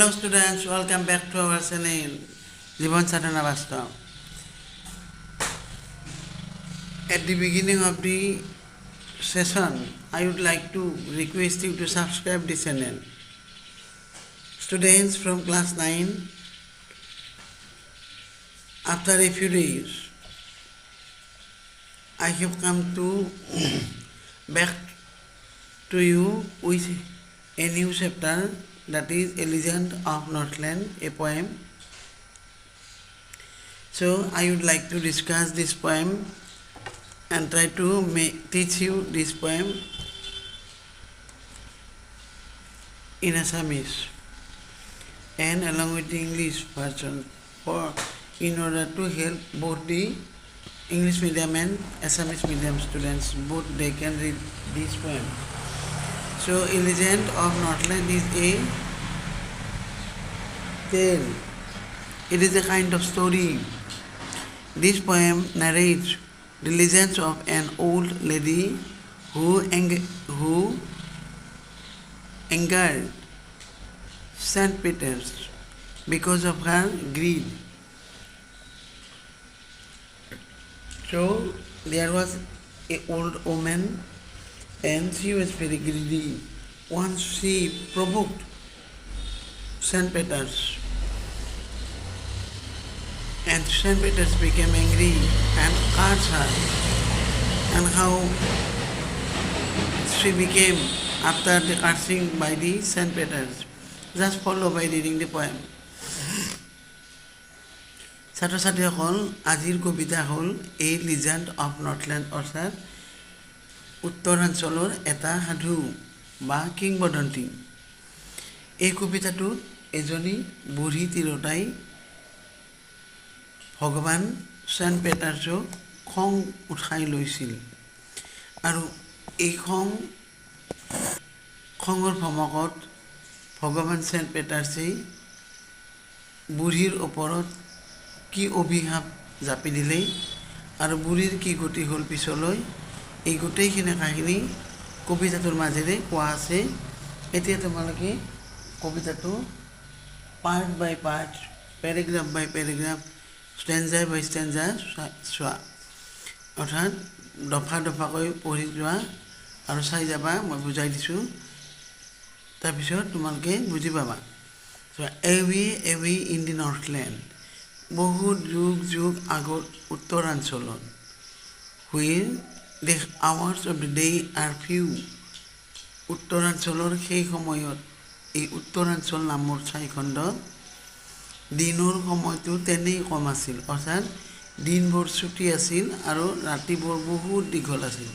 Hello students, welcome back to our channel Jibon Sadhana Vastav. At the beginning of the session, I would like to request you to subscribe the channel. Students from class 9, after a few days, I have come to back to you with a new chapter, that is A Legend of Northland, a poem. So I would like to discuss this poem and try to teach you this poem in assamese and along with the English version, in order to help both the English medium and Assamese medium students, both they can read this poem. So A Legend of Northland is a tale. It is a kind of story. This poem narrates the legends of an old lady who angered St. Peter's because of her greed. So there was an old woman and she was very greedy. Once she provoked St. Peter's, and St. Peter's became angry and cursed her. And how she became after the cursing by the St. Peter's. Just follow by reading the poem. ছাত্ৰ ছাত্ৰীসকল, আজিৰ কবিতা হ'ল এ legend of নৰ্থলেণ্ড, অৰ্থাৎ উত্তৰাঞ্চলৰ এটা সাধু বা কিংবদন্তি। এই কবিতাটোত এজনী বুঢ়ী তিৰোতাই ভগৱান ছেণ্ট পেটাৰ্ছক খং উঠাই লৈছিল আৰু এই খঙৰ ভমকত ভগৱান ছেণ্ট পেটাৰ্ছে বুঢ়ীৰ ওপৰত কি অভিশাপ জাপি দিলে আৰু বুঢ়ীৰ কি গতি হ'ল পিছলৈ, এই গোটেইখিনি কাহিনী কবিতাটোৰ মাজেৰে কোৱা আছে। এতিয়া তোমালোকে কবিতাটো পাৰ্ট বাই পাৰ্ট, পেৰেগ্ৰাফ বাই পেৰেগ্ৰাফ, ষ্টেঞ্জা বাই ষ্টেঞ্জা চোৱা, অৰ্থাৎ দফা দফাকৈ পঢ়ি যোৱা আৰু চাই যাবা। মই বুজাই দিছোঁ, তাৰপিছত তোমালোকে বুজি পাবা। চোৱা, এৱে ইন দি নৰ্থলেণ্ড, বহুত যুগ আগত উত্তৰাঞ্চলত, where the hours of the day are few, উত্তৰাঞ্চলৰ সেই সময়ত, এই উত্তৰাঞ্চল নামৰ ঠাইখণ্ডত দিনৰ সময়টো তেনেই কম আছিল, অৰ্থাৎ দিনবোৰ ছুটি আছিল আৰু ৰাতিবোৰ বহুত দীঘল আছিল।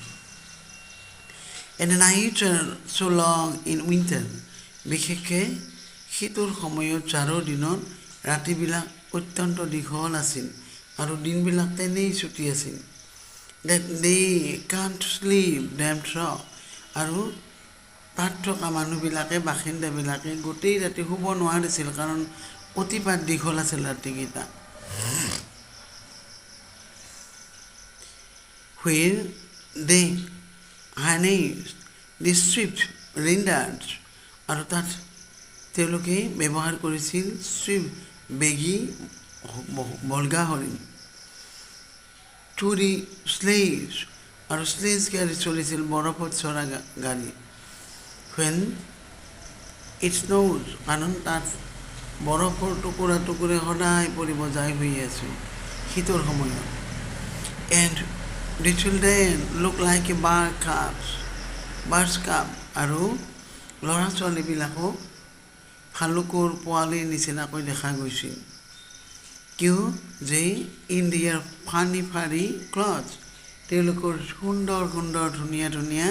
And the nights are so long in winter, বিশেষকৈ শীতৰ সময়ত জাৰৰ দিনত ৰাতিবিলাক অত্যন্ত দীঘল আছিল আৰু দিনবিলাক তেনেই ছুটি আছিল। That they can't sleep them so, আৰু তাত থকা মানুহবিলাকে, বাসিন্দাবিলাকে গোটেই ৰাতি শুব নোৱাৰিছিল, কাৰণ অতিপাত দীঘল আছিল ৰাতিকেইটা। Where they harnessed the swift reindeers, আৰু তাত তেওঁলোকে ব্যৱহাৰ কৰিছিল swift বেগী বলগা হৰিণ। To the sleighs, আৰু স্লেজ গাড়ী চলিছিল, বৰফত চৰা গাড়ী। When it snows, কাৰণ তাত বৰফৰ টুকুৰা টুকুৰে সদায় পৰিব যায় হৈ আছে শীতৰ সময়ত। And the children look like a bird's cub, আৰু ল'ৰা ছোৱালীবিলাকক ভালুকৰ পোৱালিৰ নিচিনাকৈ দেখা গৈছিল। কিয় যে ইন দিয়াৰ ফানি ক্লথ, তেওঁলোকৰ সুন্দৰ সুন্দৰ ধুনীয়া ধুনীয়া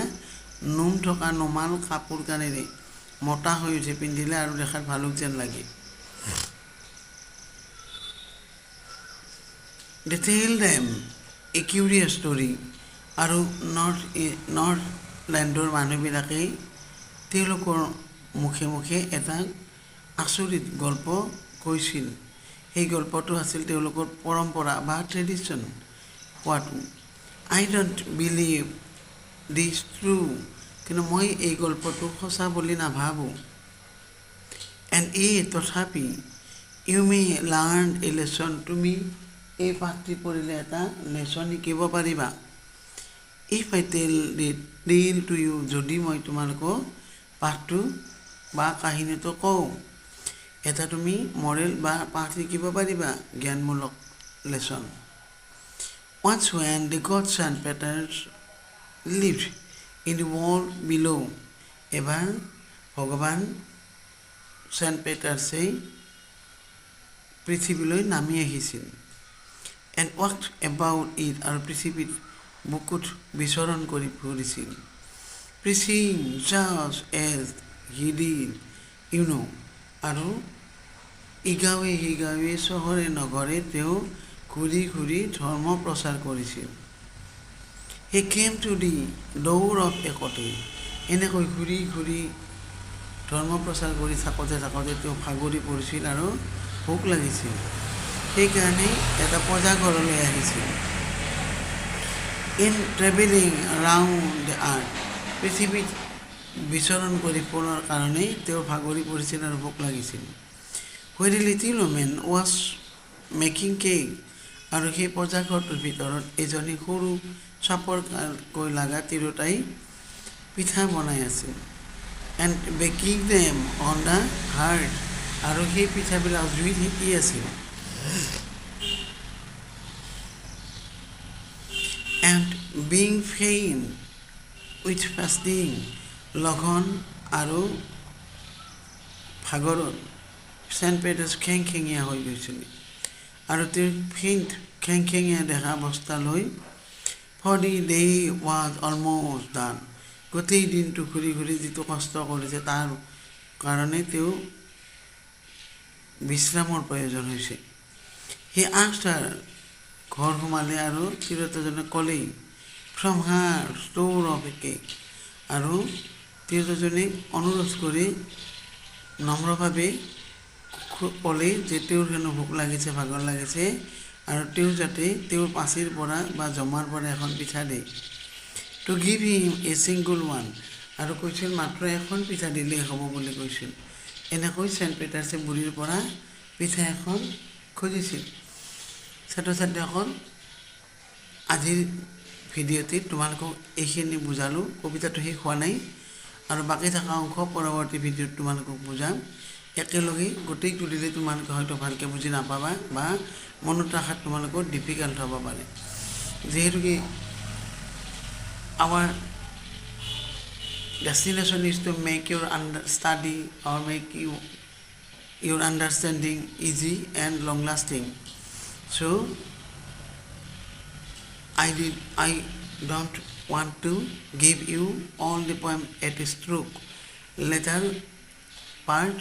নোম থকা নোমাল কাপোৰ কানিৰে মতা হৈ উঠে, পিন্ধিলে আৰু দেখাত ভালুক যেন লাগে। They tell them a curious story, আৰু নৰ্থলেণ্ডৰ মানুহবিলাকে তেওঁলোকৰ মুখে মুখে এটা আচৰিত গল্প কৈছিল। সেই গল্পটো আছিল তেওঁলোকৰ পৰম্পৰা বা ট্ৰেডিশ্যন হোৱাটো। I don't believe this true, কিন্তু মই এই গল্পটো সঁচা বুলি নাভাবোঁ। And তথাপি you may learn a lesson, তুমি এই পাঠটি পঢ়িলে এটা লেচন শিকিব পাৰিবা। If I tell to you, যদি মই তোমালোকক পাঠটো বা কাহিনীটো কওঁ, এটা তুমি মৰেল বা পাঠ শিকিব পাৰিবা, জ্ঞানমূলক lesson. Once when the gods and Peters lived in the world below, এবাৰ ভগৱান চেণ্ট পেটাৰ্ছে পৃথিৱীলৈ নামি আহিছিল। And walked about it, আৰু পৃথিৱীত বুকুত বিচৰণ কৰি ফুৰিছিল। Preaching just as he did, আৰু ইগাঁৱে সিগাঁৱে চহৰে নগৰে তেওঁ ঘূৰি ঘূৰি ধৰ্ম প্ৰচাৰ কৰিছিল। He came to the door of a cottage, এনেকৈ ঘূৰি ঘূৰি ধৰ্ম প্ৰচাৰ কৰি থাকোঁতে তেওঁ ভাগৰি পৰিছিল আৰু ভোক লাগিছিল। সেইকাৰণে এটা প্ৰজাঘৰলৈ আহিছিল। In traveling around the earth, পৃথিৱীত বিচৰণ কৰি ফুৰাৰ কাৰণে তেওঁ ভাগৰি পৰিছিল আৰু ভোক লাগিছিল। Where a little woman was making cake, আৰু সেই প্ৰজাঘৰটোৰ ভিতৰত এজনী সৰু চাপৰকৈ লগা তিৰোতাই পিঠা বনাই আছিল। And baking them on the hearth, আৰু সেই পিঠাবিলাক জুইত সেকি আছিল। And being faint with fasting, লঘন আৰু ভাগৰত চেণ্ট পেটাৰ্ছ খেংখেঙীয়া হৈ গৈছিল। আৰু তেওঁ খেংখেঙীয়া দেখা অৱস্থালৈ for the day was almost done, গোটেই দিনটো ঘূৰি ঘূৰি যিটো কষ্ট কৰিছে তাৰ কাৰণে তেওঁ বিশ্ৰামৰ প্ৰয়োজন হৈছে। He asked her, ঘৰ সোমালে আৰু তিৰোতাজনে ক'লেই from her store of a cake, আৰু তিৰোতাজনীক অনুৰোধ কৰি নম্ৰভাৱে ক'লে যে তেওঁৰ হেনো ভোক লাগিছে, ভাগৰ লাগিছে, আৰু তেওঁ যাতে তেওঁৰ পাচিৰ পৰা বা জমাৰ পৰা এখন পিঠা দিয়ে। To give him a single one, আৰু কৈছিল মাত্ৰ এখন পিঠা দিলেই হ'ব বুলি কৈছিল। এনেকৈ চেণ্ট পেটাৰ্ছে বুঢ়ীৰ পৰা পিঠা এখন খুজিছিল। ছাত্ৰ ছাত্ৰীসকল, আজিৰ ভিডিঅ'টিত তোমালোকক এইখিনি বুজালোঁ। কবিতাটো শেষ হোৱা নাই, আৰু বাকী থকা অংশ পৰৱৰ্তী ভিডিঅ'ত তোমালোকক বুজাম। একেলগে গোটেইটো দিলে তোমালোকে হয়তো ভালকৈ বুজি নাপাবা বা মনত ৰখাত তোমালোকৰ ডিফিকাল্ট হ'ব পাৰে। যিহেতুকে our destination is to make your study or make your understanding easy and long lasting. So I don't want to give you all the poem at a stroke. Later part,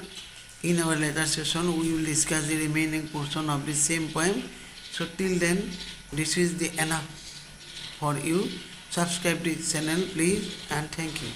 in our later session we will discuss the remaining portion of the same poem. So till then, this is the enough for you. Subscribe the channel please, and thank you.